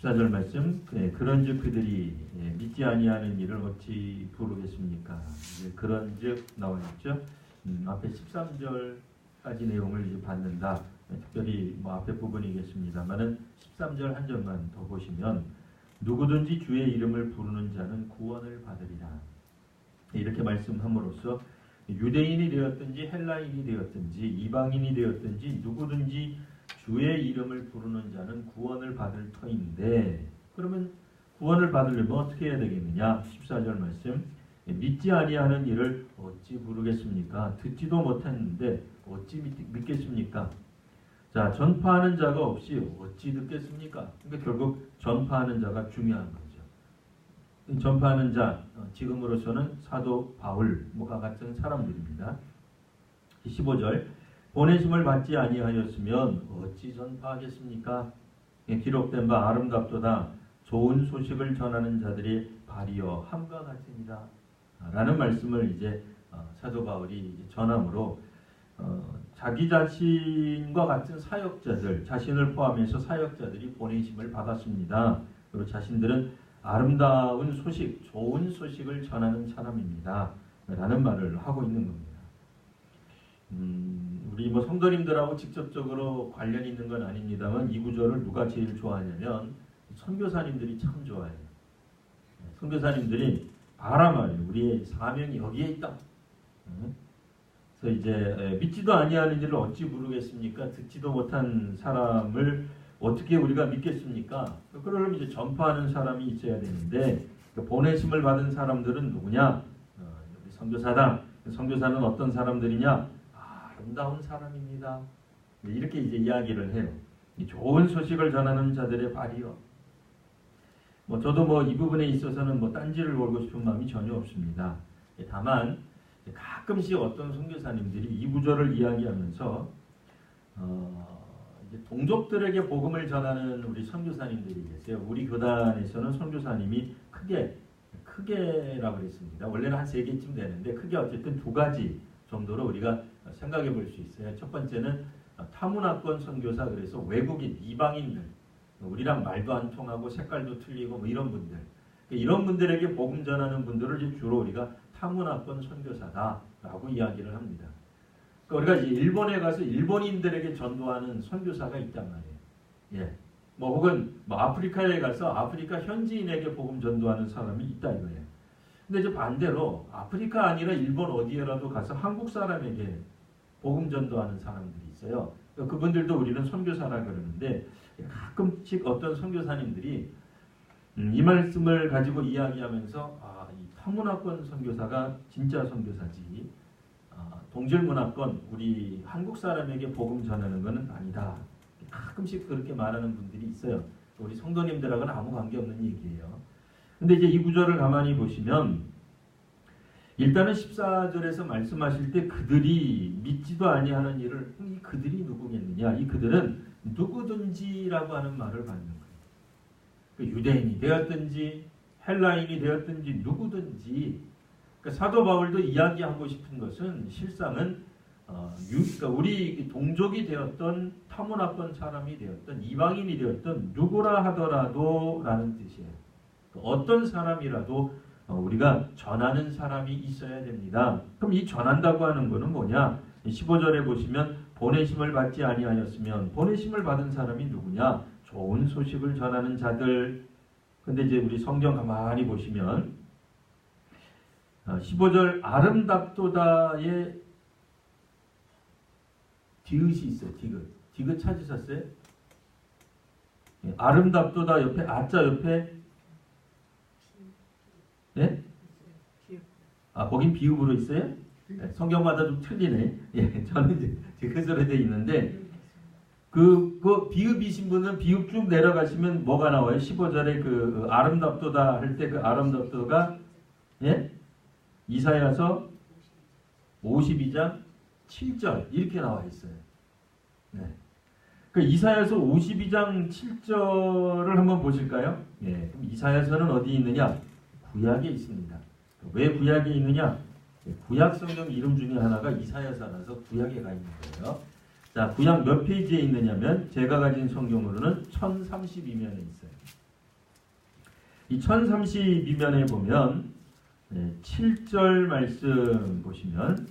14절 말씀, 그런즉 그들이 믿지 아니하는 일을 어찌 부르겠습니까? 그런즉 나와 있죠. 앞에 13절까지 내용을 이제 받는다. 특별히 뭐 앞에 부분이겠습니다만은 13절 한 절만 더 보시면 누구든지 주의 이름을 부르는 자는 구원을 받으리라. 이렇게 말씀함으로써 유대인이 되었든지 헬라인이 되었든지 이방인이 되었든지 누구든지 주의 이름을 부르는 자는 구원을 받을 터인데, 그러면 구원을 받으려면 어떻게 해야 되겠느냐? 14절 말씀, 믿지 아니하는 일을 어찌 부르겠습니까? 듣지도 못했는데 어찌 믿겠습니까? 자, 전파하는 자가 없이 어찌 듣겠습니까? 그러니까 결국 전파하는 자가 중요한 거죠. 전파하는 자, 지금으로서는 사도 바울과 같은 사람들입니다. 15절, 보내심을 받지 아니하였으면 어찌 전파하겠습니까? 기록된 바 아름답도다. 좋은 소식을 전하는 자들이 발이여 함과 같으니라. 라는 말씀을 이제 사도 바울이 전함으로 자기 자신과 같은 사역자들, 자신을 포함해서 사역자들이 보내심을 받았습니다. 그리고 자신들은 아름다운 소식, 좋은 소식을 전하는 사람입니다. 라는 말을 하고 있는 겁니다. 우리 뭐 성도님들하고 직접적으로 관련 있는 건 아닙니다만 이 구절을 누가 제일 좋아하냐면 선교사님들이 참 좋아해요. 선교사님들이 말이에요. 우리의 사명이 여기에 있다. 그래서 이제 믿지도 아니하는 일을 어찌 부르겠습니까? 듣지도 못한 사람을 어떻게 우리가 믿겠습니까? 그러려면 이제 전파하는 사람이 있어야 되는데 보내심을 받은 사람들은 누구냐? 선교사다. 선교사는 어떤 사람들이냐? 아름다운 사람입니다. 이렇게 이제 이야기를 해요. 좋은 소식을 전하는 자들의 발이요. 저도 이 부분에 있어서는 딴지를 걸고 싶은 마음이 전혀 없습니다. 다만 가끔씩 어떤 선교사님들이 이 구절을 이야기하면서 이제 동족들에게 복음을 전하는 우리 선교사님들이 계세요. 우리 교단에서는 선교사님이 크게라고 그랬습니다. 원래는 한 3개쯤 되는데 크게 어쨌든 2가지 정도로 우리가 생각해 볼 수 있어요. 첫 번째는 타문화권 선교사, 그래서 외국인, 이방인들, 우리랑 말도 안 통하고 색깔도 틀리고 이런 분들, 이런 분들에게 복음 전하는 분들을 이제 주로 우리가 타문화권 선교사다라고 이야기를 합니다. 그러니까 우리가 이제 일본에 가서 일본인들에게 전도하는 선교사가 있단 말이에요. 혹은 아프리카에 가서 아프리카 현지인에게 복음 전도하는 사람이 있다 이거예요. 근데 이제 반대로 아프리카 아니라 일본 어디에라도 가서 한국 사람에게 복음 전도하는 사람들이 있어요. 그분들도 우리는 선교사라 그러는데 가끔씩 어떤 선교사님들이 이 말씀을 가지고 이야기하면서 이 타문화권 선교사가 진짜 선교사지, 동질문화권 우리 한국 사람에게 복음 전하는 것은 아니다. 가끔씩 그렇게 말하는 분들이 있어요. 우리 성도님들하고는 아무 관계없는 얘기예요. 근데 이제 이 구절을 가만히 보시면 일단은 14절에서 말씀하실 때 그들이 믿지도 아니하는 일을, 이 그들이 누구겠느냐? 이 그들은 누구든지라고 하는 말을 받는 거예요. 유대인이 되었든지 헬라인이 되었든지 누구든지. 그러니까 사도 바울도 이야기하고 싶은 것은 실상은 그러니까 우리 동족이 되었던 타문화권 사람이 되었던 이방인이 되었던 누구라 하더라도 라는 뜻이에요. 어떤 사람이라도 우리가 전하는 사람이 있어야 됩니다. 그럼 이 전한다고 하는 것은 뭐냐? 15절에 보시면 보내심을 받지 아니하였으면, 보내심을 받은 사람이 누구냐? 좋은 소식을 전하는 자들. 근데 이제 우리 성경 가만히 보시면 15절 아름답도다의 디귿이 있어요. 디귿 찾으셨어요? 아름답도다 옆에 아자 옆에 거긴 비읍으로 있어요? 성경마다 좀 틀리네. 저는 이제 디귿으로 되어 있는데 그 비읍이신 분은 비읍 쭉 내려가시면 뭐가 나와요? 15절에 그 아름답도다 할 때 그 아름답도가 이사야서 52장 7절 이렇게 나와 있어요. 그 이사야서 52장 7절을 한번 보실까요? 그럼 이사야서는 어디 있느냐? 구약에 있습니다. 왜 구약에 있느냐? 구약 성경 이름 중에 하나가 이사야서라서 구약에 가 있는 거예요. 자, 구약 몇 페이지에 있느냐면 제가 가진 성경으로는 1032면에 있어요. 이 1032면에 보면 7절 말씀 보시면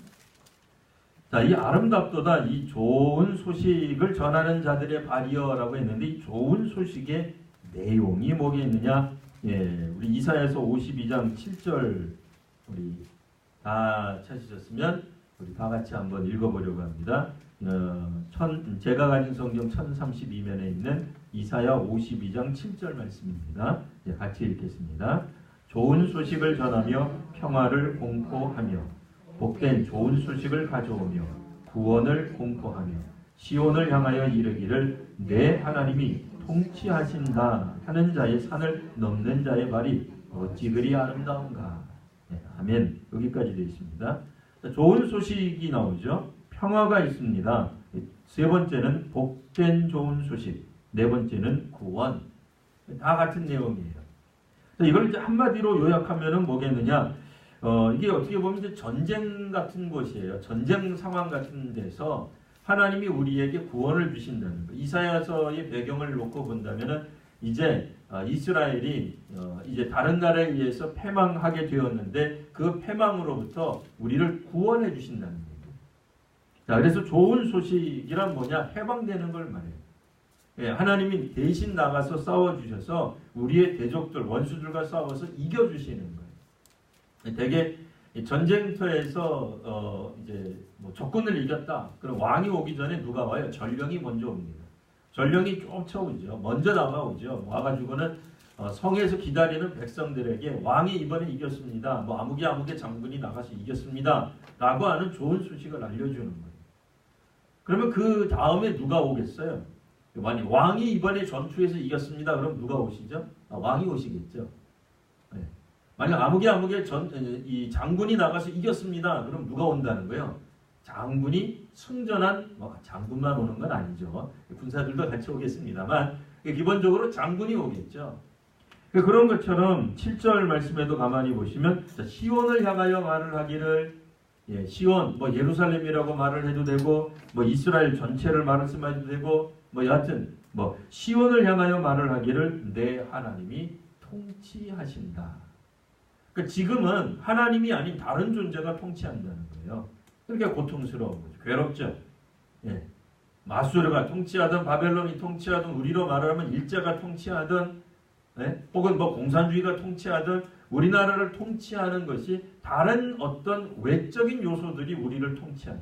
자, 이 아름답도다 이 좋은 소식을 전하는 자들의 발이여라고 했는데 이 좋은 소식의 내용이 뭐게 있느냐? 우리 이사야서 52장 7절 우리 다 찾으셨으면 우리 다 같이 한번 읽어보려고 합니다. 제가 가진 성경 1032면에 있는 이사야 52장 7절 말씀입니다. 같이 읽겠습니다. 좋은 소식을 전하며 평화를 공포하며 복된 좋은 소식을 가져오며 구원을 공포하며 시온을 향하여 이르기를 내 하나님이 통치하신다 하는 자의 산을 넘는 자의 발이 어찌 그리 아름다운가. 아멘. 여기까지 되어 있습니다. 좋은 소식이 나오죠. 평화가 있습니다. 세 번째는 복된 좋은 소식. 네 번째는 구원. 다 같은 내용이에요. 이걸 이제 한마디로 요약하면은 뭐겠느냐? 이게 어떻게 보면 이제 전쟁 같은 곳이에요. 전쟁 상황 같은 데서 하나님이 우리에게 구원을 주신다는 거. 이사야서의 배경을 놓고 본다면은 이제 이스라엘이 이제 다른 나라에 의해서 패망하게 되었는데 그 패망으로부터 우리를 구원해 주신다는 거예요. 자, 그래서 좋은 소식이란 뭐냐? 해방되는 걸 말해요. 하나님이 대신 나가서 싸워주셔서 우리의 대적들, 원수들과 싸워서 이겨주시는 거예요. 되게 전쟁터에서 이제 뭐 적군을 이겼다. 그럼 왕이 오기 전에 누가 와요? 전령이 먼저 옵니다. 전령이 쫓아오죠. 먼저 나가오죠. 와가지고는 성에서 기다리는 백성들에게 왕이 이번에 이겼습니다. 뭐 아무개 장군이 나가서 이겼습니다. 라고 하는 좋은 소식을 알려주는 거예요. 그러면 그 다음에 누가 오겠어요? 만약 왕이 이번에 전투에서 이겼습니다. 그럼 누가 오시죠? 왕이 오시겠죠. 네. 만약 아무개 이 장군이 나가서 이겼습니다. 그럼 누가 온다는 거예요? 장군이 승전한 장군만 오는 건 아니죠. 군사들도 같이 오겠습니다만 기본적으로 장군이 오겠죠. 그런 것처럼 7절 말씀에도 가만히 보시면 시온을 향하여 말을 하기를 시온 뭐 예루살렘이라고 말을 해도 되고 뭐 이스라엘 전체를 말씀해도 되고 뭐 여하튼 뭐 시온을 향하여 말을 하기를 내 하나님이 통치하신다. 그러니까 지금은 하나님이 아닌 다른 존재가 통치한다는 거예요. 그러니까 고통스러운 거죠. 괴롭죠. 마수르가 통치하든 바벨론이 통치하든 우리로 말하면 일제가 통치하든 혹은 뭐 공산주의가 통치하든 우리나라를 통치하는 것이 다른 어떤 외적인 요소들이 우리를 통치하는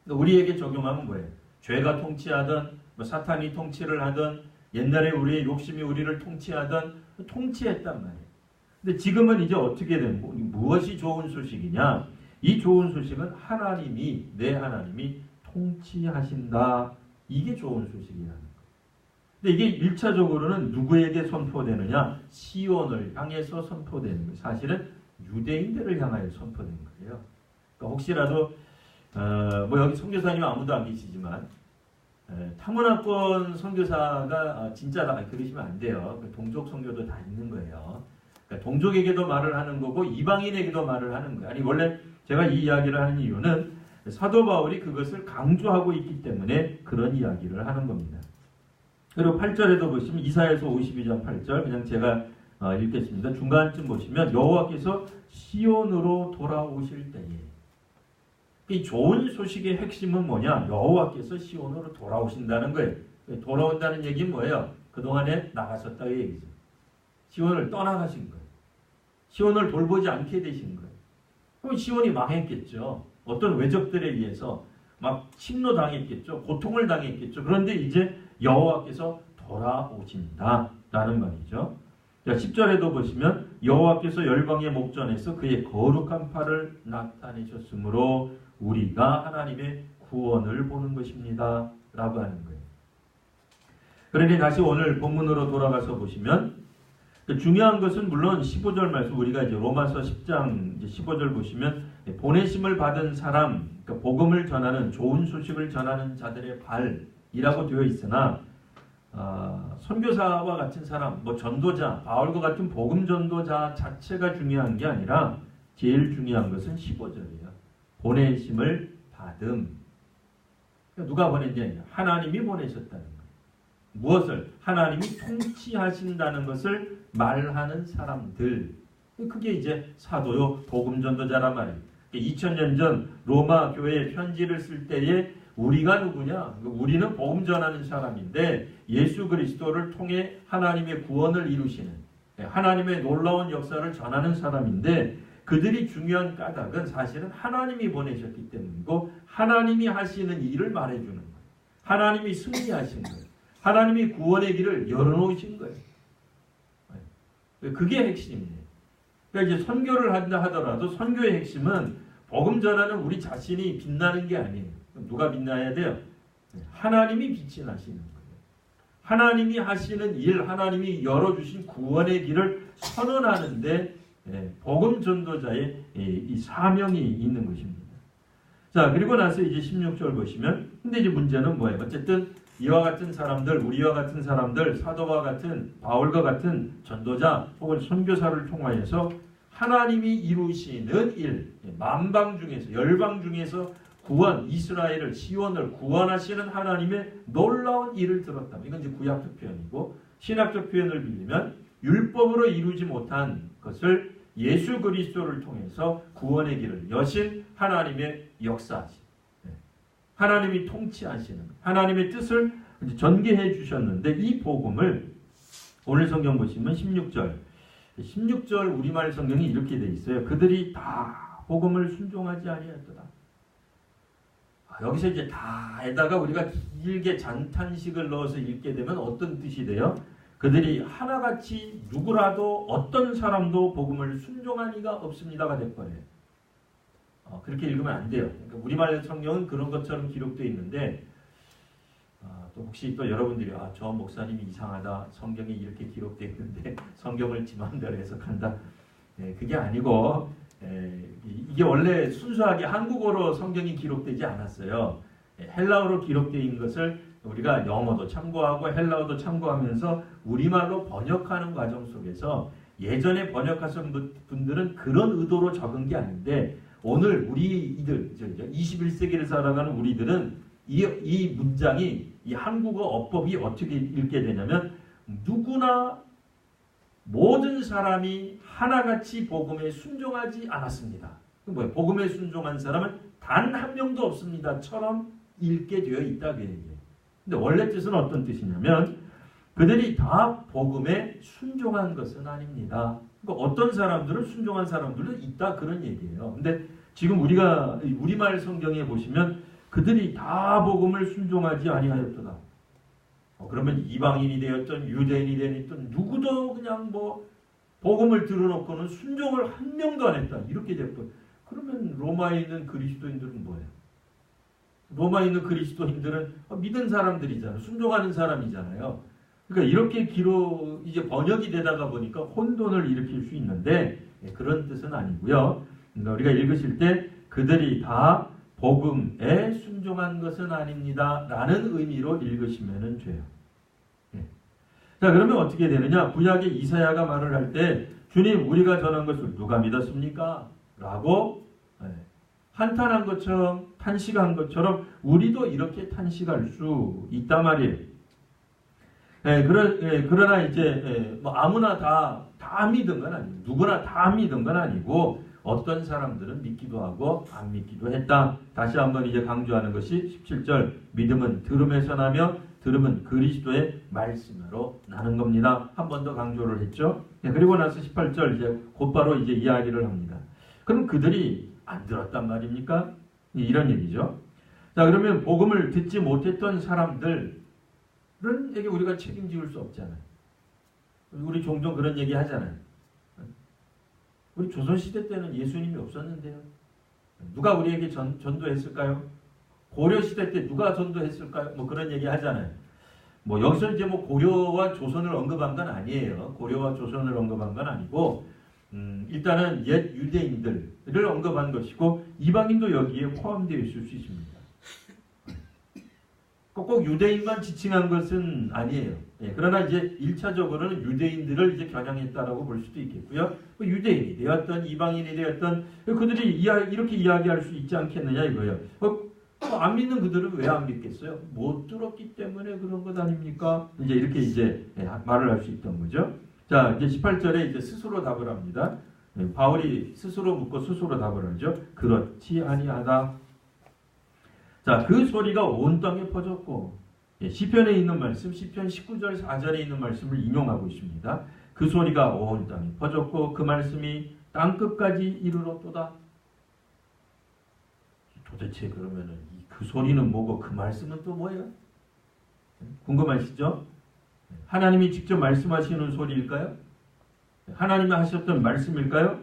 거예요. 우리에게 적용하면 뭐예요? 죄가 통치하든 뭐 사탄이 통치를 하든 옛날에 우리의 욕심이 우리를 통치하든 통치했단 말이에요. 근데 지금은 이제 어떻게 된 거? 무엇이 좋은 소식이냐? 이 좋은 소식은 내 하나님이 통치하신다. 이게 좋은 소식이라는 거예요. 근데 이게 1차적으로는 누구에게 선포되느냐? 시온을 향해서 선포되는 거예요. 사실은 유대인들을 향하여 선포된 거예요. 그러니까 혹시라도 뭐 여기 선교사님 아무도 안 계시지만 타문화권 선교사가 진짜다 그러시면 안 돼요. 동족 선교도 다 있는 거예요. 그러니까 동족에게도 말을 하는 거고 이방인에게도 말을 하는 거예요. 아니 원래 제가 이 이야기를 하는 이유는 사도 바울이 그것을 강조하고 있기 때문에 그런 이야기를 하는 겁니다. 그리고 8절에도 보시면 이사야서 52장 8절 그냥 제가 읽겠습니다. 중간쯤 보시면 여호와께서 시온으로 돌아오실 때에 이 좋은 소식의 핵심은 뭐냐? 여호와께서 시온으로 돌아오신다는 거예요. 돌아온다는 얘기는 뭐예요? 그동안에 나가셨다는 얘기죠. 시온을 떠나가신 거예요. 시온을 돌보지 않게 되신 거예요. 그럼 시온이 망했겠죠. 어떤 외적들에 의해서 막 침노당했겠죠. 고통을 당했겠죠. 그런데 이제 여호와께서 돌아오신다라는 말이죠. 자, 10절에도 보시면 여호와께서 열방의 목전에서 그의 거룩한 팔을 나타내셨으므로 우리가 하나님의 구원을 보는 것입니다. 라고 하는 거예요. 그러니 다시 오늘 본문으로 돌아가서 보시면 중요한 것은 물론 15절 말씀 우리가 이제 로마서 10장 15절 보시면 보내심을 받은 사람, 그러니까 복음을 전하는 좋은 소식을 전하는 자들의 발이라고 되어 있으나 선교사와 같은 사람, 뭐 전도자, 바울과 같은 복음 전도자 자체가 중요한 게 아니라 제일 중요한 것은 15절이에요. 보내심을 받음. 그러니까 누가 보낸지 아니라 하나님이 보내셨다는 거예요. 무엇을? 하나님이 통치하신다는 것을 말하는 사람들. 그게 이제 사도요 복음 전도자란 말이에요. 2000년 전 로마 교회에 편지를 쓸 때에 우리가 누구냐? 우리는 복음 전하는 사람인데 예수 그리스도를 통해 하나님의 구원을 이루시는 하나님의 놀라운 역사를 전하는 사람인데 그들이 중요한 까닭은 사실은 하나님이 보내셨기 때문이고 하나님이 하시는 일을 말해주는 거예요. 하나님이 승리하신 거예요. 하나님이 구원의 길을 열어놓으신 거예요. 그게 핵심이에요. 그러니까 이제 선교를 한다 하더라도 선교의 핵심은 복음 전하는 우리 자신이 빛나는 게 아니에요. 누가 빛나야 돼요? 하나님이 빛이 나시는 거예요. 하나님이 하시는 일, 하나님이 열어주신 구원의 길을 선언하는데 복음 전도자의 이 사명이 있는 것입니다. 자, 그리고 나서 이제 16절 보시면, 근데 이제 문제는 뭐예요? 어쨌든 이와 같은 사람들, 우리와 같은 사람들, 사도와 같은 바울과 같은 전도자 혹은 선교사를 통하여서 하나님이 이루시는 일, 만방 중에서 열방 중에서 구원, 이스라엘을 시온을 구원하시는 하나님의 놀라운 일을 들었다. 이건 이제 구약적 표현이고 신학적 표현을 빌리면 율법으로 이루지 못한 것을 예수 그리스도를 통해서 구원의 길을 여신 하나님의 역사하심, 하나님이 통치하시는 하나님의 뜻을 전개해 주셨는데 이 복음을 오늘 성경 보시면 16절 우리말 성경이 이렇게 돼 있어요. 그들이 다 복음을 순종하지 아니하였더라. 여기서 이제 다에다가 우리가 길게 잔탄식을 넣어서 읽게 되면 어떤 뜻이 돼요? 그들이 하나같이 누구라도 어떤 사람도 복음을 순종한 이가 없습니다가 돼버려요. 그렇게 읽으면 안 돼요. 그러니까 우리말 성경은 그런 것처럼 기록되어 있는데 또 혹시 또 여러분들이 저 목사님이 이상하다. 성경에 이렇게 기록되어 있는데 성경을 지 마음대로 해석한다. 그게 아니고 이게 원래 순수하게 한국어로 성경이 기록되지 않았어요. 헬라어로 기록되어 있는 것을 우리가 영어도 참고하고 헬라어도 참고하면서 우리말로 번역하는 과정 속에서 예전에 번역하신 분들은 그런 의도로 적은 게 아닌데 오늘 우리들 21세기를 살아가는 우리들은 이 문장이 이 한국어 어법이 어떻게 읽게 되냐면 누구나 모든 사람이 하나같이 복음에 순종하지 않았습니다. 뭐예요? 복음에 순종한 사람은 단 한 명도 없습니다.처럼 읽게 되어 있다 그 얘기예요. 근데 원래 뜻은 어떤 뜻이냐면 그들이 다 복음에 순종한 것은 아닙니다. 그러니까 어떤 사람들은 순종한 사람들도 있다 그런 얘기예요. 근데 지금 우리가 우리말 성경에 보시면 그들이 다 복음을 순종하지 아니하였더라. 그러면 이방인이 되었던 유대인이 되었던 누구도 그냥 뭐 복음을 들어놓고는 순종을 한 명도 안 했다. 이렇게 됐고 그러면 로마에 있는 그리스도인들은 뭐예요? 로마에 있는 그리스도인들은 믿은 사람들이잖아요. 순종하는 사람이잖아요. 그러니까 이렇게 이제 번역이 되다가 보니까 혼돈을 일으킬 수 있는데 그런 뜻은 아니고요. 그러니까 우리가 읽으실 때 그들이 다 복음에 순종한 것은 아닙니다. 라는 의미로 읽으시면 돼요. 자, 그러면 어떻게 되느냐? 구약의 이사야가 말을 할 때 주님 우리가 전한 것을 누가 믿었습니까? 라고 한탄한 것처럼 탄식한 것처럼 우리도 이렇게 탄식할 수 있단 말이에요. 그러나 이제 뭐 아무나 다 믿은 건 아니고 누구나 다 믿은 건 아니고 어떤 사람들은 믿기도 하고 안 믿기도 했다. 다시 한번 이제 강조하는 것이 17절 믿음은 들음에서 나며 들음은 그리스도의 말씀으로 나는 겁니다. 한 번 더 강조를 했죠. 그리고 나서 18절 이제 곧바로 이제 이야기를 합니다. 그럼 그들이 안 들었단 말입니까? 이런 얘기죠. 자, 그러면 복음을 듣지 못했던 사람들은 에게 우리가 책임질 수 없잖아요. 우리 종종 그런 얘기 하잖아요. 우리 조선시대 때는 예수님이 없었는데요. 누가 우리에게 전도했을까요? 고려시대 때 누가 전도했을까요? 뭐 그런 얘기 하잖아요. 뭐 여기서 이제 뭐 고려와 조선을 언급한 건 아니에요. 고려와 조선을 언급한 건 아니고 일단은 옛 유대인들을 언급한 것이고 이방인도 여기에 포함되어 있을 수 있습니다. 꼭 유대인만 지칭한 것은 아니에요. 그러나 이제 1차적으로는 유대인들을 이제 겨냥했다라고 볼 수도 있겠고요. 유대인이 되었던 이방인이 되었던 그들이 이렇게 이야기할 수 있지 않겠느냐 이거예요. 안 믿는 그들은 왜 안 믿겠어요? 못 들었기 때문에 그런 것 아닙니까? 이제 이렇게 이제 말을 할 수 있던 거죠. 자, 이제 18절에 이제 스스로 답을 합니다. 바울이 스스로 묻고 스스로 답을 하죠. 그렇지 아니하다. 자, 그 소리가 온 땅에 퍼졌고, 시편에 있는 말씀, 시편 19절 4절에 있는 말씀을 인용하고 있습니다. 그 소리가 온 땅에 퍼졌고 그 말씀이 땅끝까지 이르렀도다. 도대체 그러면은 그 소리는 뭐고 그 말씀은 또 뭐예요? 궁금하시죠? 하나님이 직접 말씀하시는 소리일까요? 하나님이 하셨던 말씀일까요?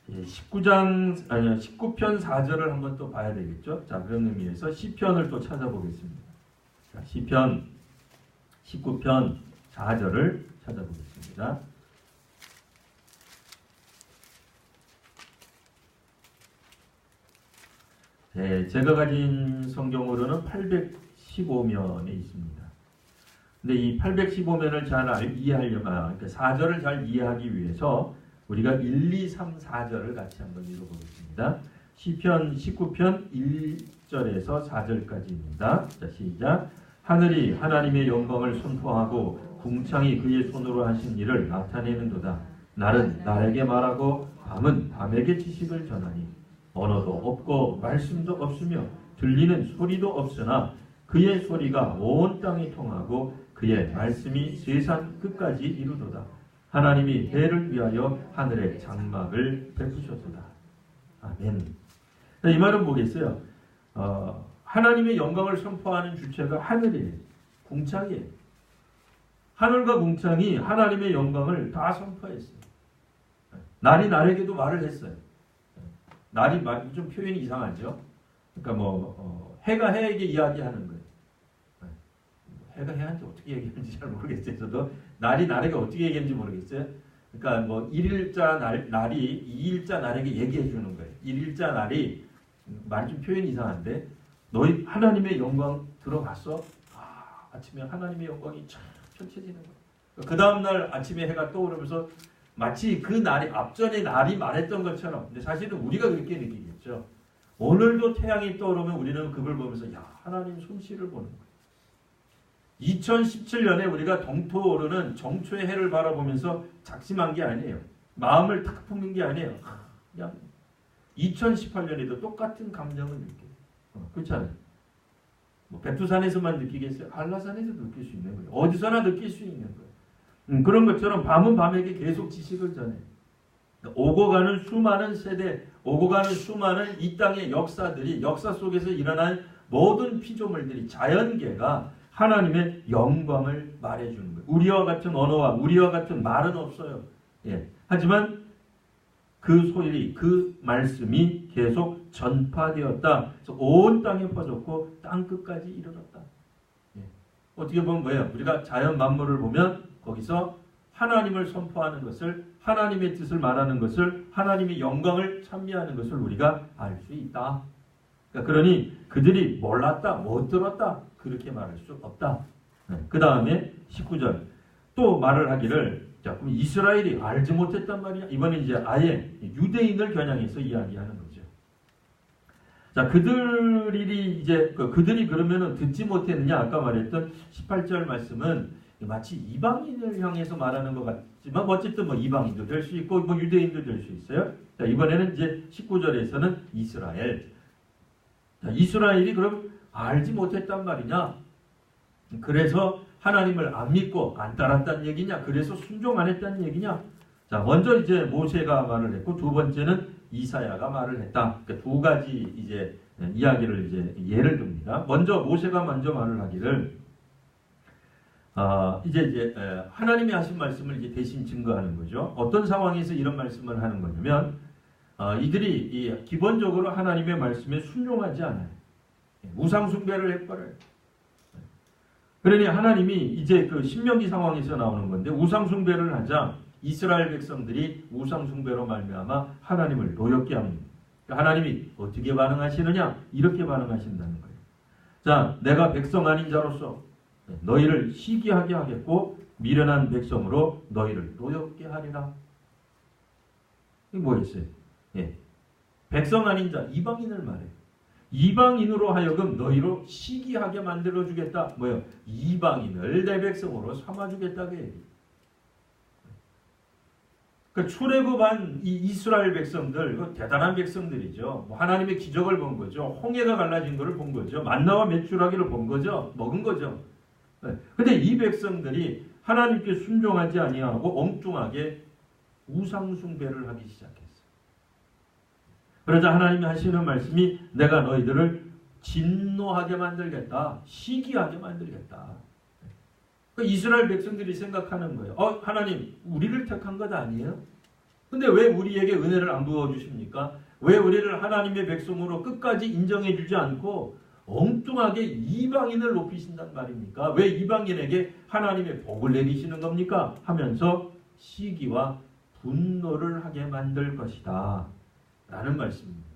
19편 4절을 한번 또 봐야 되겠죠? 자, 그런 의미에서 시편을 또 찾아보겠습니다. 자, 시편 19편 4절을 찾아보겠습니다. 네, 제가 가진 성경으로는 815면에 있습니다. 근데 이 815면을 잘 이해하려면, 그러니까 4절을 잘 이해하기 위해서 우리가 1, 2, 3, 4절을 같이 한번 읽어보겠습니다. 시편 19편 1절에서 4절까지입니다. 자, 시작. 하늘이 하나님의 영광을 선포하고 궁창이 그의 손으로 하신 일을 나타내는도다. 날은 날에게 말하고 밤은 밤에게 지식을 전하니 언어도 없고 말씀도 없으며 들리는 소리도 없으나 그의 소리가 온 땅에 통하고 그의 말씀이 세상 끝까지 이루도다. 하나님이 해를 위하여 하늘에 장막을 베푸셨도다. 아멘. 이 말은 뭐겠어요? 하나님의 영광을 선포하는 주체가 하늘이에요. 궁창이에요. 하늘과 궁창이 하나님의 영광을 다 선포했어요. 날이 날에게도 말을 했어요. 날이 좀 표현이 이상하죠? 그러니까 해가 해에게 이야기하는 거예요. 해가 해한테 어떻게 얘기하는지 잘 모르겠어요. 저도 날이 날에게 어떻게 얘기하는지 모르겠어요. 그러니까 1일자 날이 2일자 날에게 얘기해 주는 거예요. 1일자 날이 말이 좀 표현이 이상한데 너희 하나님의 영광 들어봤어? 아침에 하나님의 영광이 쫙 펼쳐지는 거예요. 그 다음날 아침에 해가 떠오르면서 마치 그 날이 앞전에 날이 말했던 것처럼. 근데 사실은 우리가 그렇게 느끼겠죠. 오늘도 태양이 떠오르면 우리는 그걸 보면서 하나님 솜씨를 보는 거예요. 2017년에 우리가 동토오르는 정초의 해를 바라보면서 작심한 게 아니에요. 마음을 탁 품는 게 아니에요. 그냥 2018년에도 똑같은 감정을 느껴요. 그렇잖아요. 백두산에서만 느끼겠어요? 한라산에서 느낄 수 있는 거예요. 어디서나 느낄 수 있는 거예요. 그런 것처럼 밤은 밤에게 계속 지식을 전해요. 오고 가는 수많은 세대, 오고 가는 수많은 이 땅의 역사들이, 역사 속에서 일어난 모든 피조물들이, 자연계가 하나님의 영광을 말해주는 거예요. 우리와 같은 언어와 우리와 같은 말은 없어요. 하지만 그 소리, 그 말씀이 계속 전파되었다. 그래서 온 땅에 퍼졌고 땅 끝까지 이르렀다. 어떻게 보면 뭐예요? 우리가 자연 만물을 보면 거기서 하나님을 선포하는 것을, 하나님의 뜻을 말하는 것을, 하나님의 영광을 찬미하는 것을 우리가 알 수 있다. 그러니 그들이 몰랐다, 못 들었다, 그렇게 말할 수 없다. 그 다음에 19절 또 말을 하기를, 자, 그럼 이스라엘이 알지 못했단 말이야. 이번에 이제 아예 유대인을 겨냥해서 이야기하는 거죠. 자, 그들이 그러면은 듣지 못했느냐? 아까 말했던 18절 말씀은 마치 이방인을 향해서 말하는 것 같지만 어쨌든 이방인도 될 수 있고 유대인도 될 수 있어요. 자, 이번에는 이제 19절에서는 이스라엘. 자, 이스라엘이 그럼 알지 못했단 말이냐? 그래서 하나님을 안 믿고 안 따랐다는 얘기냐? 그래서 순종 안 했다는 얘기냐? 자, 먼저 이제 모세가 말을 했고 두 번째는 이사야가 말을 했다. 그러니까 두 가지 이제 이야기를 이제 예를 듭니다. 먼저 모세가 먼저 말을 하기를 이제 하나님이 하신 말씀을 이제 대신 증거하는 거죠. 어떤 상황에서 이런 말씀을 하는 거냐면 이들이 기본적으로 하나님의 말씀에 순종하지 않아요. 우상 숭배를 해버려요. 그러니 하나님이 이제 그 신명기 상황에서 나오는 건데 우상 숭배를 하자 이스라엘 백성들이 우상 숭배로 말미암아 하나님을 노엽게 합니다. 그러니까 하나님이 어떻게 반응하시느냐? 이렇게 반응하신다는 거예요. 자, 내가 백성 아닌 자로서 너희를 시기하게 하겠고 미련한 백성으로 너희를 노엽게 하리라. 이게 뭐였어요? 백성 아닌 자, 이방인을 말해요. 이방인으로 하여금 너희로 시기하게 만들어주겠다. 뭐요? 이방인을 내 백성으로 삼아주겠다고 얘기해요. 그 출애굽한 이 이스라엘 백성들, 대단한 백성들이죠. 뭐 하나님의 기적을 본 거죠. 홍해가 갈라진 것을 본 거죠. 만나와 메추라기를 본 거죠. 먹은 거죠. 근데 이 백성들이 하나님께 순종하지 아니하고 엉뚱하게 우상숭배를 하기 시작했어요. 그러자 하나님이 하시는 말씀이 내가 너희들을 진노하게 만들겠다. 시기하게 만들겠다. 이스라엘 백성들이 생각하는 거예요. 하나님, 우리를 택한 것 아니에요? 근데 왜 우리에게 은혜를 안 부어주십니까? 왜 우리를 하나님의 백성으로 끝까지 인정해 주지 않고 엉뚱하게 이방인을 높이신단 말입니까? 왜 이방인에게 하나님의 복을 내리시는 겁니까? 하면서 시기와 분노를 하게 만들 것이다. 라는 말씀입니다.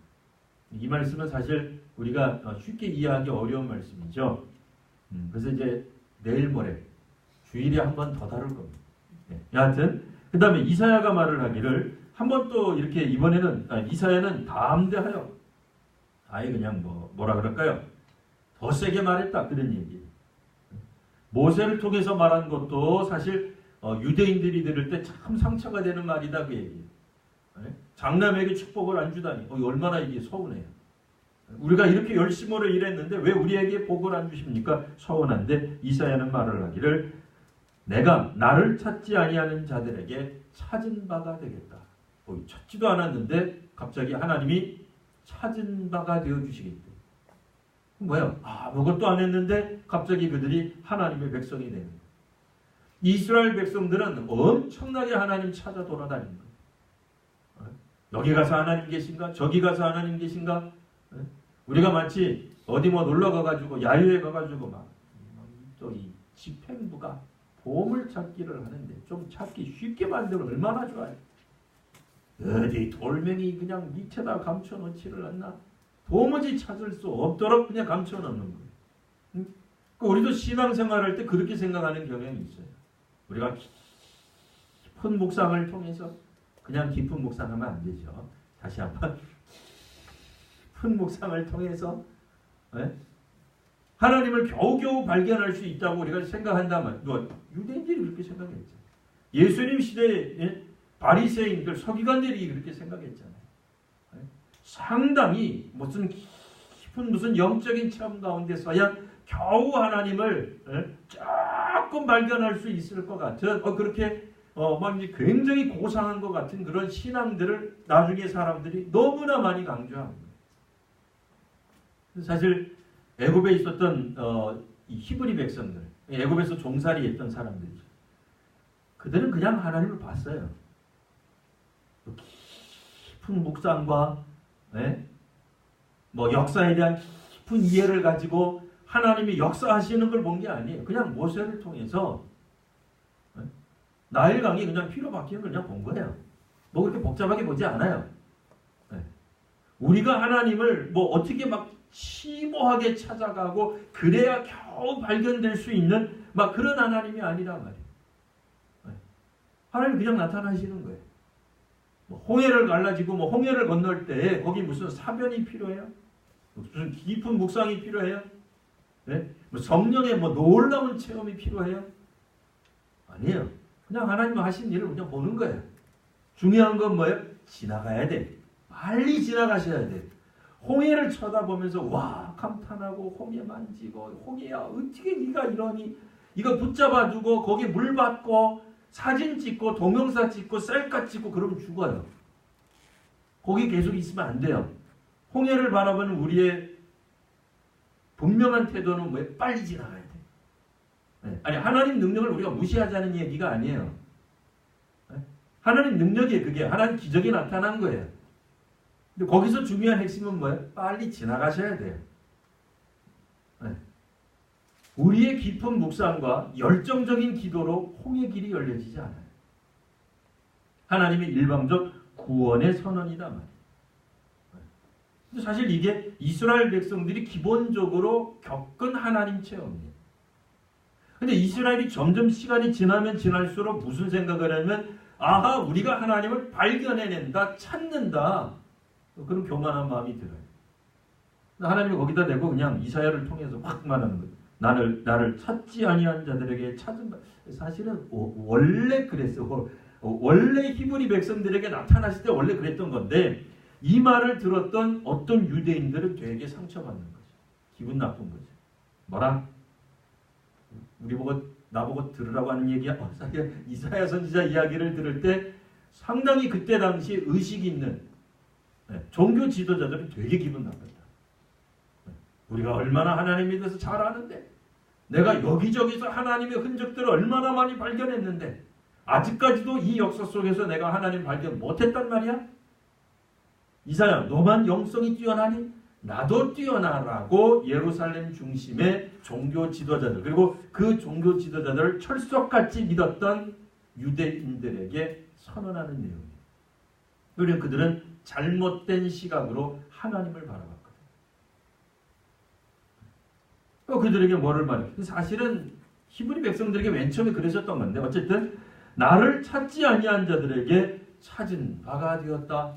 이 말씀은 사실 우리가 쉽게 이해하기 어려운 말씀이죠. 그래서 이제 내일 모레 주일에 한 번 더 다룰 겁니다. 여하튼 그 다음에 이사야가 말을 하기를 한 번 또 이렇게 이번에는 이사야는 담대하여 아예 그냥 뭐라 그럴까요? 더 세게 말했다 그런 얘기. 모세를 통해서 말한 것도 사실 유대인들이 들을 때 참 상처가 되는 말이다 그 얘기예요. 장남에게 축복을 안 주다니 얼마나 이게 서운해요. 우리가 이렇게 열심으로 일했는데 왜 우리에게 복을 안 주십니까? 서운한데 이사야는 말을 하기를 내가 나를 찾지 아니하는 자들에게 찾은 바가 되겠다. 찾지도 않았는데 갑자기 하나님이 찾은 바가 되어주시겠다. 뭐야? 아무것도 안 했는데 갑자기 그들이 하나님의 백성이 되는 거예요. 이스라엘 백성들은 엄청나게 하나님 찾아 돌아다닌 거예요. 여기 가서 하나님 계신가? 저기 가서 하나님 계신가? 우리가 마치 어디 놀러 가가지고 야유회 가가지고 막 또 이 집행부가 보물 찾기를 하는데 좀 찾기 쉽게 만들면 얼마나 좋아요. 어디 돌멩이 그냥 밑에다 감춰놓지를 않나? 도무지 찾을 수 없도록 그냥 감춰놓는 거예요. 우리도 신앙생활할 때 그렇게 생각하는 경향이 있어요. 우리가 깊은 묵상을 통해서 그냥 깊은 묵상하면 안 되죠. 다시 한번 깊은 묵상을 통해서 하나님을 겨우겨우 발견할 수 있다고 우리가 생각한다면 유대인들이 그렇게 생각했죠. 예수님 시대에 바리새인들, 서기관들이 그렇게 생각했잖아요. 상당히 무슨 영적인 체험 가운데서야 겨우 하나님을 조금 발견할 수 있을 것 같은 그렇게 굉장히 고상한 것 같은 그런 신앙들을 나중에 사람들이 너무나 많이 강조합니다. 사실 애굽에 있었던 이 히브리 백성들, 애굽에서 종살이했던 사람들이죠. 그들은 그냥 하나님을 봤어요. 깊은 묵상과 역사에 대한 깊은 이해를 가지고 하나님이 역사하시는 걸 본 게 아니에요. 그냥 모세를 통해서 나일강이 그냥 피로 바뀌는 걸 그냥 본 거예요. 그렇게 복잡하게 보지 않아요. 우리가 하나님을 어떻게 막 심오하게 찾아가고 그래야 겨우 발견될 수 있는 그런 하나님이 아니란 말이에요. 하나님 그냥 나타나시는 거예요. 홍해를 갈라지고 홍해를 건널 때 거기 무슨 사변이 필요해요? 무슨 깊은 묵상이 필요해요? 성령의 놀라운 체험이 필요해요? 아니에요. 그냥 하나님 하신 일을 그냥 보는 거예요. 중요한 건 뭐예요? 지나가야 돼. 빨리 지나가셔야 돼. 홍해를 쳐다보면서 와 감탄하고 홍해 만지고 홍해야 어떻게 네가 이러니? 이거 붙잡아주고 거기 물 받고 사진 찍고 동영상 찍고 셀카 찍고 그러면 죽어요. 거기 계속 있으면 안 돼요. 홍해를 바라보는 우리의 분명한 태도는 왜 빨리 지나가야 돼. 아니 하나님 능력을 우리가 무시하자는 얘기가 아니에요. 하나님 능력이 그게 하나님 기적이 나타난 거예요. 근데 거기서 중요한 핵심은 뭐예요? 빨리 지나가셔야 돼요. 우리의 깊은 묵상과 열정적인 기도로 홍해 길이 열려지지 않아요. 하나님의 일방적 구원의 선언이다 말이에요. 근데 사실 이게 이스라엘 백성들이 기본적으로 겪은 하나님 체험이에요. 근데 이스라엘이 점점 시간이 지나면 지날수록 무슨 생각을 하면 우리가 하나님을 발견해낸다, 찾는다. 그런 교만한 마음이 들어요. 하나님이 거기다 대고 그냥 이사야를 통해서 확 말하는 거예요. 나를 찾지 아니한 자들에게 찾은 바. 사실은 원래 그랬어. 원래 히브리 백성들에게 나타났을 때 원래 그랬던 건데 이 말을 들었던 어떤 유대인들은 되게 상처받는 거죠. 기분 나쁜 거죠. 뭐라? 나보고 들으라고 하는 얘기야? 이사야 선지자 이야기를 들을 때 상당히 그때 당시 의식 있는 종교 지도자들은 되게 기분 나빴다. 우리가 얼마나 하나님에 대해서 잘 아는데, 내가 여기저기서 하나님의 흔적들을 얼마나 많이 발견했는데 아직까지도 이 역사 속에서 내가 하나님 발견 못했단 말이야? 이사야, 너만 영성이 뛰어나니? 나도 뛰어나라고 예루살렘 중심의 종교 지도자들, 그리고 그 종교 지도자들을 철석같이 믿었던 유대인들에게 선언하는 내용이에요. 그리고 그들은 잘못된 시각으로 하나님을 바라봤거든요. 그들에게 뭐를 말해요? 사실은 히브리 백성들에게 맨 처음에 그러셨던 건데, 어쨌든 나를 찾지 아니한 자들에게 찾은 바가 되었다.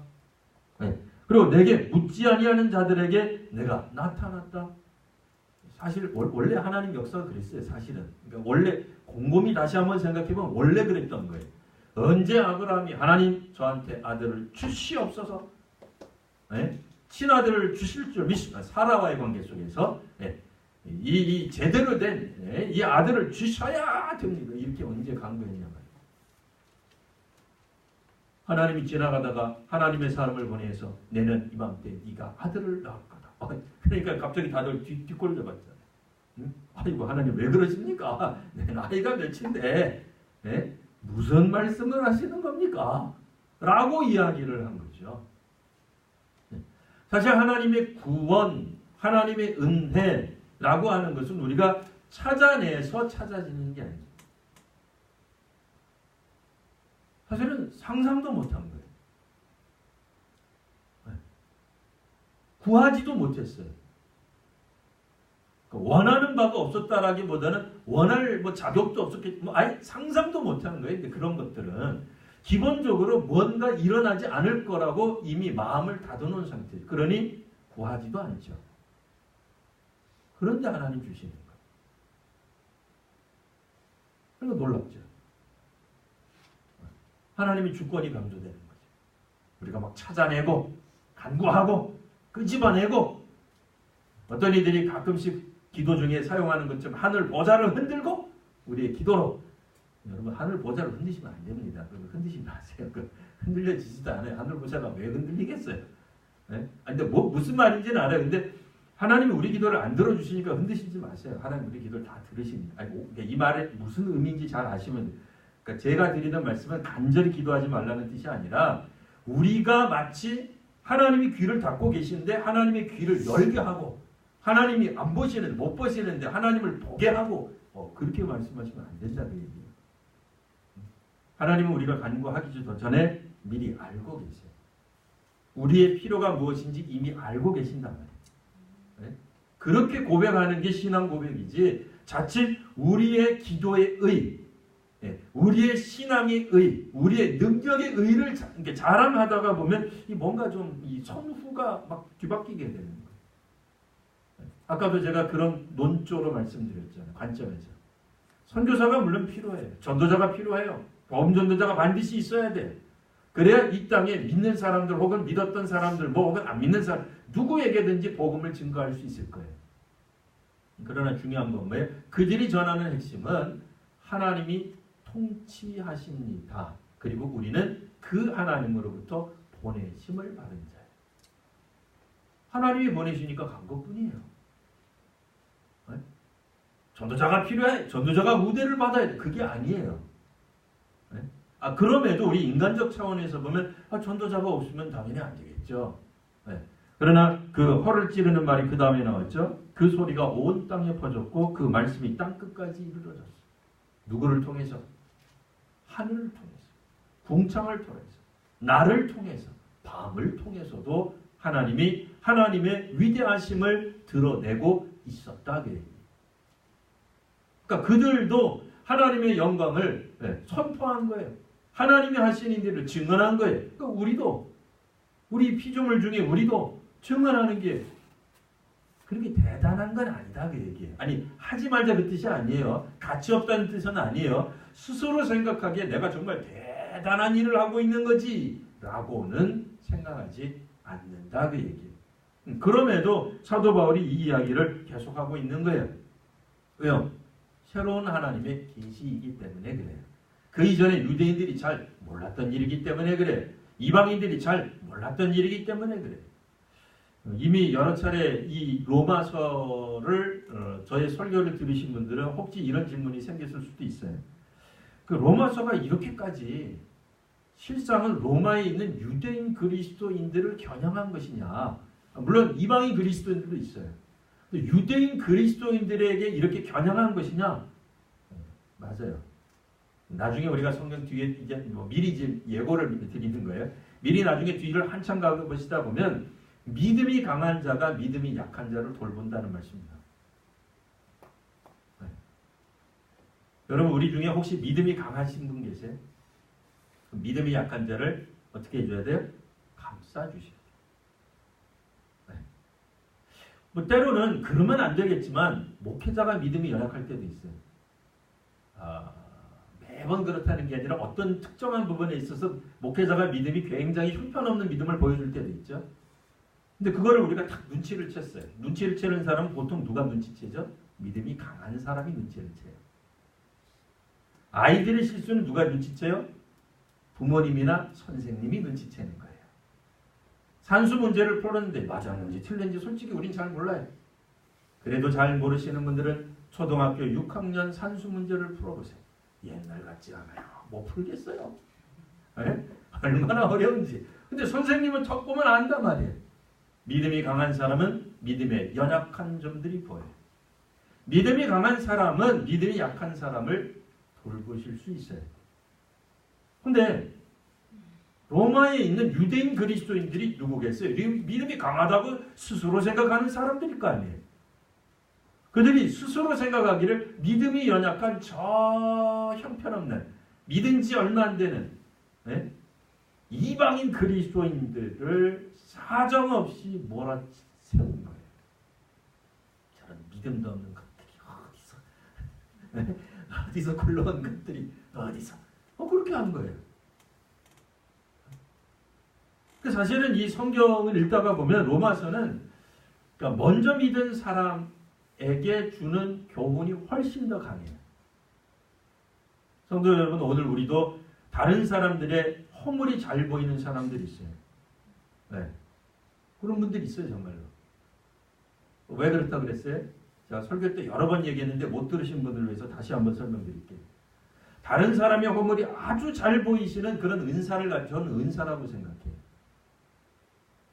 그리고 내게 묻지 아니하는 자들에게 내가 나타났다. 사실 원래 하나님 역사가 그랬어요. 사실은. 그러니까 원래 곰곰이 다시 한번 생각해보면 원래 그랬던 거예요. 언제 아브라함이 하나님 저한테 아들을 주시옵소서, 친아들을 주실 줄 믿습니다. 사라와의 관계 속에서 이 제대로 된 이 아들을 주셔야 됩니다. 이렇게 언제 강조했냐 말이에요. 하나님이 지나가다가 하나님의 사람을 보내서 내는 이맘때 네가 아들을 낳을 거다. 그러니까 갑자기 다들 뒷골져봤잖아요. 아이고 하나님 왜 그러십니까? 내 나이가 몇인데 무슨 말씀을 하시는 겁니까? 라고 이야기를 한 거죠. 사실 하나님의 구원, 하나님의 은혜라고 하는 것은 우리가 찾아내서 찾아지는 게 아닙니다. 사실은 상상도 못한 거예요. 구하지도 못했어요. 원하는 바가 없었다라기보다는 원할 자격도 없었겠지, 아예 상상도 못하는 거예요. 근데 그런 것들은 기본적으로 뭔가 일어나지 않을 거라고 이미 마음을 닫아놓은 상태예요. 그러니 구하지도 않죠. 그런데 하나님 주시는 거예요. 그러니까 놀랍죠. 하나님의 주권이 강조되는 거죠. 우리가 막 찾아내고 간구하고 끄집어내고, 어떤 이들이 가끔씩 기도 중에 사용하는 것처럼 하늘 보좌를 흔들고 우리의 기도로, 여러분 하늘 보좌를 흔드시면 안 됩니다. 흔드시지 마세요. 흔들려지지도 않아요. 하늘 보좌가 왜 흔들리겠어요? 근데 무슨 말인지는 알아요. 근데 하나님이 우리 기도를 안 들어주시니까 흔드시지 마세요. 하나님 우리 기도를 다 들으십니다. 이 말에 무슨 의미인지 잘 아시면 돼요. 그러니까 제가 드리는 말씀은 간절히 기도하지 말라는 뜻이 아니라, 우리가 마치 하나님이 귀를 닫고 계신데 하나님의 귀를 열게 하고, 하나님이 안 보시는데 못 보시는데 하나님을 보게 하고, 그렇게 말씀하시면 안 된다 그 얘기예요. 하나님은 우리가 간구하기 전에 미리 알고 계세요. 우리의 필요가 무엇인지 이미 알고 계신단 말이에요. 그렇게 고백하는 게 신앙 고백이지, 자칫 우리의 기도의 의, 우리의 신앙의 의, 우리의 능력의 의를 자랑하다가 보면 뭔가 좀 이 선후가 막 뒤바뀌게 되는 거예요. 아까도 제가 그런 논조로 말씀드렸잖아요. 관점에서. 선교사가 물론 필요해요. 전도자가 필요해요. 복음 전도자가 반드시 있어야 돼요. 그래야 이 땅에 믿는 사람들 혹은 믿었던 사람들 혹은 안 믿는 사람 누구에게든지 복음을 증거할 수 있을 거예요. 그러나 중요한 건 뭐예요? 그들이 전하는 핵심은 하나님이 통치하십니다. 그리고 우리는 그 하나님으로부터 보내심을 받은 자예요. 하나님이 보내시니까 간 것뿐이에요. 전도자가 필요해. 전도자가 우대를 받아야 돼. 그게 아니에요. 그럼에도 우리 인간적 차원에서 보면 전도자가 없으면 당연히 안 되겠죠. 그러나 그 허를 찌르는 말이 그 다음에 나왔죠. 그 소리가 온 땅에 퍼졌고 그 말씀이 땅 끝까지 이르러졌어. 누구를 통해서? 하늘을 통해서, 궁창을 통해서, 나를 통해서, 밤을 통해서도 하나님이 하나님의 위대하심을 드러내고 있었다. 그러니까 그들도 하나님의 영광을 선포한 거예요. 하나님이 하신 일을 증언한 거예요. 그러니까 우리도, 우리 피조물 중에 우리도 증언하는 게 그렇게 대단한 건 아니다 그 얘기예요. 아니 하지 말자 그 뜻이 아니에요. 가치 없다는 뜻은 아니에요. 스스로 생각하기에 내가 정말 대단한 일을 하고 있는 거지 라고는 생각하지 않는다 그 얘기예요. 그럼에도 사도 바울이 이 이야기를 계속하고 있는 거예요. 왜요? 새로운 하나님의 계시이기 때문에 그래요. 그 이전에 유대인들이 잘 몰랐던 일이기 때문에 그래요. 이방인들이 잘 몰랐던 일이기 때문에 그래요. 이미 여러 차례 이 로마서를 저의 설교를 들으신 분들은 혹시 이런 질문이 생겼을 수도 있어요. 그 로마서가 이렇게까지 실상은 로마에 있는 유대인 그리스도인들을 겨냥한 것이냐. 물론 이방인 그리스도인들도 있어요. 유대인 그리스도인들에게 이렇게 겨냥한 것이냐? 맞아요. 나중에 우리가 성경 뒤에 이제 미리 예고를 드리는 거예요. 미리 나중에 뒤를 한참 가보시다 보면 믿음이 강한 자가 믿음이 약한 자를 돌본다는 말씀입니다. 네. 여러분 우리 중에 혹시 믿음이 강하신 분 계세요? 믿음이 약한 자를 어떻게 해줘야 돼요? 감싸주셔야 돼요. 네. 뭐 때로는 그러면 안 되겠지만 목회자가 믿음이 연약할 때도 있어요. 매번 그렇다는 게 아니라 어떤 특정한 부분에 있어서 목회자가 믿음이 굉장히 형편없는 믿음을 보여줄 때도 있죠. 근데 그거를 우리가 딱 눈치를 챘어요. 눈치를 채는 사람은 보통 누가 눈치채죠? 믿음이 강한 사람이 눈치를 채요. 아이들의 실수는 누가 눈치채요? 부모님이나 선생님이 눈치채는 거예요. 산수 문제를 풀었는데 맞았는지 틀렸는지 솔직히 우린 잘 몰라요. 그래도 잘 모르시는 분들은 초등학교 6학년 산수 문제를 풀어보세요. 옛날 같지 않아요. 못 풀겠어요. 네? 얼마나 어려운지. 근데 선생님은 척 보면 안단 말이에요. 믿음이 강한 사람은 믿음의 연약한 점들이 보여요. 믿음이 강한 사람은 믿음이 약한 사람을 돌보실 수 있어요. 근데 로마에 있는 유대인 그리스도인들이 누구겠어요? 믿음이 강하다고 스스로 생각하는 사람들일 거 아니에요. 그들이 스스로 생각하기를 믿음이 연약한 저 형편없는 믿은 지 얼마 안 되는 이방인 그리스도인들을 사정없이 몰아세운 거예요. 저런 믿음도 없는 것들이 어디서 굴러온 것들이 어디서 그렇게 한 거예요. 사실은 이 성경을 읽다가 보면 로마서는 그러니까 먼저 믿은 사람에게 주는 교훈이 훨씬 더 강해요. 성도 여러분, 오늘 우리도 다른 사람들의 허물이 잘 보이는 사람들이 있어요. 네. 그런 분들이 있어요, 정말로. 왜 그렇다 그랬어요? 제가 설교 때 여러 번 얘기했는데 못 들으신 분들을 위해서 다시 한번 설명드릴게요. 다른 사람의 허물이 아주 잘 보이시는 그런 은사를 저는 은사라고 생각해요.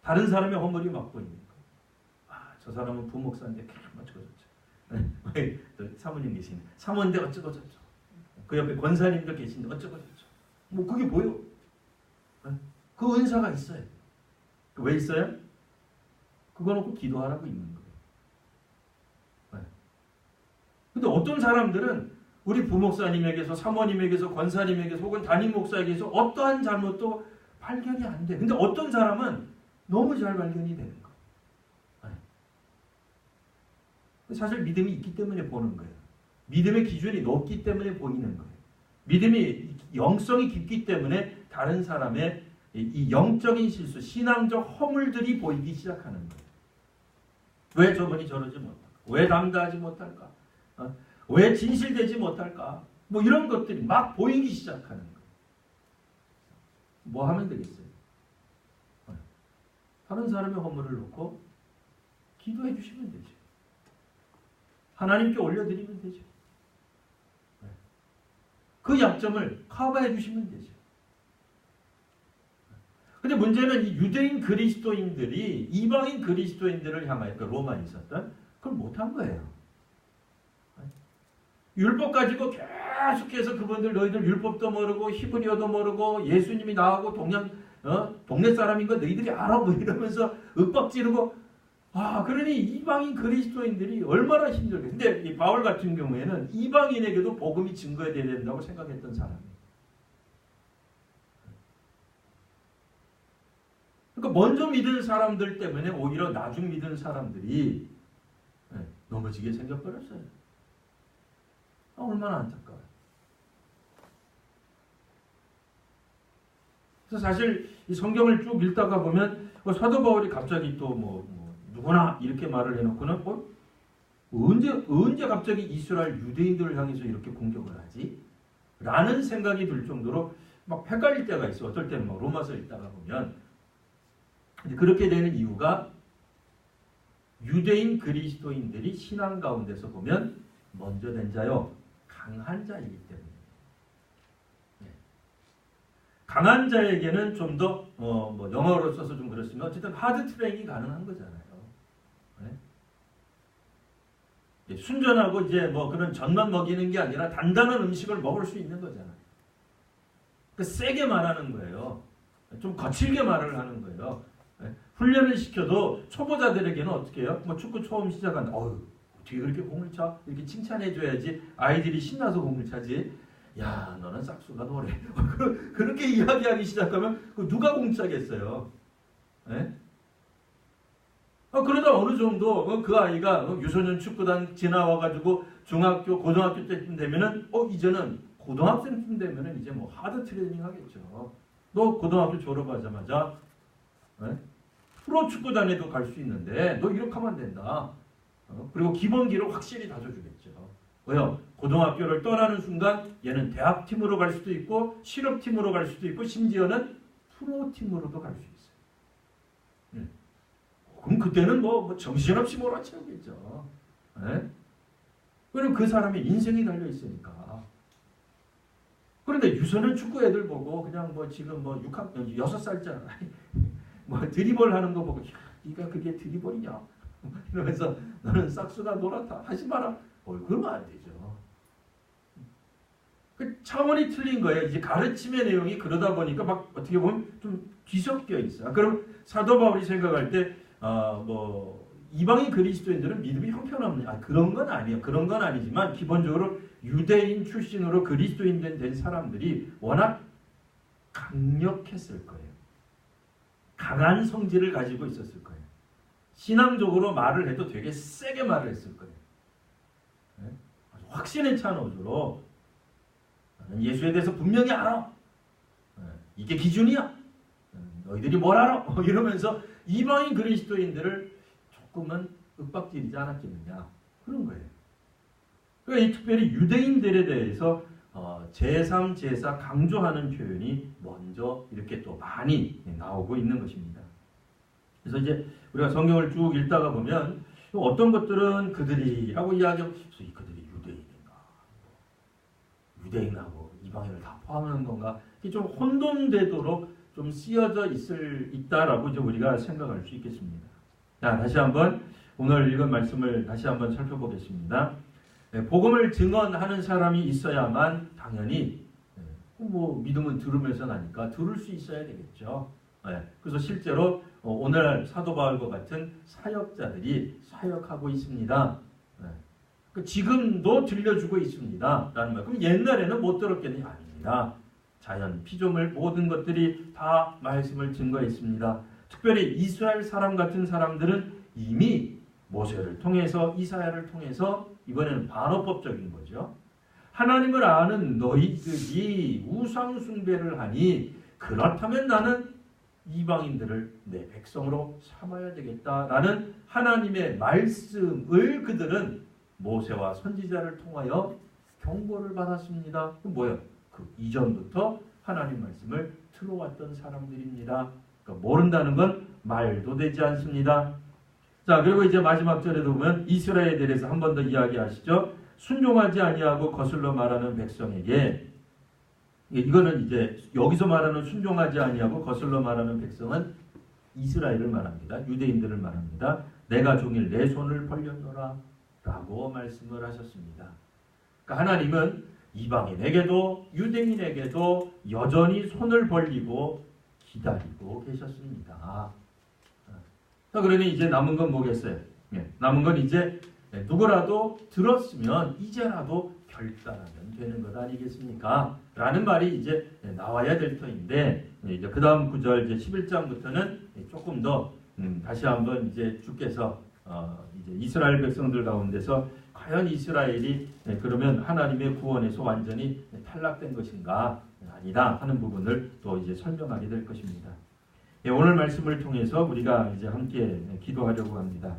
다른 사람의 허물이 막 보이는 거. 저 사람은 부목사인데 어쩌고저쩌고. 사모님 계시네. 사모인데 어쩌고저쩌고. 그 옆에 권사님도 계신데 어쩌고저쩌고. 뭐 그게 보여. 그 은사가 있어요. 왜 있어요? 그거 놓고 기도하라고 있는 거예요. 근데 어떤 사람들은 우리 부목사님에게서 사모님에게서 권사님에게서 혹은 담임 목사에게서 어떠한 잘못도 발견이 안 돼. 근데 어떤 사람은 너무 잘 발견이 되는 거예요. 사실 믿음이 있기 때문에 보는 거예요. 믿음의 기준이 높기 때문에 보이는 거예요. 믿음이 영성이 깊기 때문에 다른 사람의 이 영적인 실수, 신앙적 허물들이 보이기 시작하는 거예요. 왜 저분이 저러지 못할까? 왜 담대하지 못할까? 왜 진실되지 못할까? 뭐 이런 것들이 막 보이기 시작하는 거예요. 뭐 하면 되겠어요? 다른 사람의 허물을 놓고 기도해 주시면 되죠. 하나님께 올려드리면 되죠. 그 약점을 커버해 주시면 되죠. 근데 문제는 이 유대인 그리스도인들이 이방인 그리스도인들을 향하여 그 로마에 있었던 그걸 못한 거예요. 율법 가지고 계속해서 그분들 너희들 율법도 모르고 히브리어도 모르고 예수님이 나하고 동네 사람인 거 너희들이 알아 뭐 이러면서 윽박 지르고 그러니 이방인 그리스도인들이 얼마나 힘들게. 근데 이 바울 같은 경우에는 이방인에게도 복음이 증거해야 된다고 생각했던 사람이에요. 그러니까 먼저 믿은 사람들 때문에 오히려 나중 믿은 사람들이 넘어지게 생겨버렸어요. 얼마나 안타까워요. 그래서 사실 이 성경을 쭉 읽다가 보면 사도 바울이 갑자기 또 누구나 이렇게 말을 해놓고는 언제 갑자기 이스라엘 유대인들을 향해서 이렇게 공격을 하지? 라는 생각이 들 정도로 막 헷갈릴 때가 있어. 어떨 때는 막 로마서 읽다가 보면 그렇게 되는 이유가 유대인 그리스도인들이 신앙 가운데서 보면 먼저 된 자요 강한 자이기 때문에 강한 자에게는 좀 더 영어로 써서 좀 그렇지만 어쨌든 하드 트레이닝이 가능한 거잖아요. 네? 순전하고 이제 그런 젖만 먹이는 게 아니라 단단한 음식을 먹을 수 있는 거잖아요. 그러니까 세게 말하는 거예요. 좀 거칠게 말을 하는 거예요. 네? 훈련을 시켜도 초보자들에게는 어떻게 해요? 축구 처음 시작한다. 어떻게 그렇게 공을 차? 이렇게 칭찬해줘야지 아이들이 신나서 공을 차지. 야, 너는 싹수가 노래. 그렇게 이야기하기 시작하면 누가 공짜겠어요. 네? 그러다 어느 정도 그 아이가 유소년 축구단 지나와가지고 중학교, 고등학교 때쯤 되면은 이제는 고등학생쯤 되면은 이제 하드 트레이닝 하겠죠. 너 고등학교 졸업하자마자 네? 프로 축구단에도 갈 수 있는데 너 이렇게 하면 안 된다. 그리고 기본기를 확실히 다져주겠죠. 왜요? 고등학교를 떠나는 순간 얘는 대학팀으로 갈 수도 있고 실업팀으로 갈 수도 있고 심지어는 프로팀으로도 갈 수 있어요. 그럼 그때는 정신없이 몰아채우겠죠. 네? 그럼 그 사람의 인생이 달려 있으니까. 그런데 유소년 축구 애들 보고 그냥 지금 6살짜리 드리블 하는 거 보고 네가 그게 드리블이냐? 이러면서 너는 싹수가 놀았다 하지 마라. 그러면 안 되죠. 그 차원이 틀린 거예요. 이제 가르침의 내용이 그러다 보니까 막 어떻게 보면 좀 뒤섞여 있어요. 그럼 사도 바울이 생각할 때 이방인 그리스도인들은 믿음이 형편없냐? 그런 건 아니에요. 그런 건 아니지만 기본적으로 유대인 출신으로 그리스도인 된 사람들이 워낙 강력했을 거예요. 강한 성질을 가지고 있었을 거예요. 신앙적으로 말을 해도 되게 세게 말을 했을 거예요. 네? 아주 확신에 찬 어조로 나는 예수에 대해서 분명히 알아. 네? 이게 기준이야. 너희들이 뭘 알아? 이러면서 이방인 그리스도인들을 조금은 윽박지르지 않았겠느냐. 그런 거예요. 그러니까 이 특별히 유대인들에 대해서 제3, 제4 강조하는 표현이 먼저 이렇게 또 많이 나오고 있는 것입니다. 그래서 이제 우리가 성경을 쭉 읽다가 보면 어떤 것들은 그들이라고 이야기하고 그들이 유대인인가? 유대인하고 이방인을 다 포함하는 건가? 이게 좀 혼돈되도록 좀 쓰여져 있다라고 이제 우리가 생각할 수 있겠습니다. 자, 다시 한번 오늘 읽은 말씀을 다시 한번 살펴보겠습니다. 복음을 증언하는 사람이 있어야만 당연히 믿음은 들으면서 나니까 들을 수 있어야 되겠죠. 그래서 실제로 오늘 사도 바울과 같은 사역자들이 사역하고 있습니다. 지금도 들려주고 있습니다. 라는 말. 그럼 옛날에는 못 들었겠니? 아닙니다. 자연, 피조물 모든 것들이 다 말씀을 증거했습니다. 특별히 이스라엘 사람 같은 사람들은 이미 모세를 통해서 이사야를 통해서 이번에는 반어법적인 거죠. 하나님을 아는 너희들이 우상 숭배를 하니 그렇다면 나는 이방인들을 내 백성으로 삼아야 되겠다라는 하나님의 말씀을 그들은 모세와 선지자를 통하여 경고를 받았습니다. 그 뭐예요? 그 이전부터 하나님 말씀을 들어왔던 사람들입니다. 그러니까 모른다는 건 말도 되지 않습니다. 자, 그리고 이제 마지막 절에도 보면 이스라엘에 대해서 한 번 더 이야기하시죠. 순종하지 아니하고 거슬러 말하는 백성에게, 이거는 이제 여기서 말하는 순종하지 아니하고 거슬러 말하는 백성은 이스라엘을 말합니다. 유대인들을 말합니다. 내가 종일 내 손을 벌렸노라 라고 말씀을 하셨습니다. 그러니까 하나님은 이방인에게도 유대인에게도 여전히 손을 벌리고 기다리고 계셨습니다. 자, 그러니 이제 남은 건 뭐겠어요? 남은 건 이제 누구라도 들었으면 이제라도 결단하면 되는 것 아니겠습니까? 라는 말이 이제 나와야 될 터인데, 이제 그 다음 구절 이제 11장부터는 조금 더 다시 한번 이제 주께서 이제 이스라엘 백성들 가운데서 과연 이스라엘이 그러면 하나님의 구원에서 완전히 탈락된 것인가? 아니다 하는 부분을 또 이제 설명하게 될 것입니다. 오늘 말씀을 통해서 우리가 이제 함께 기도하려고 합니다.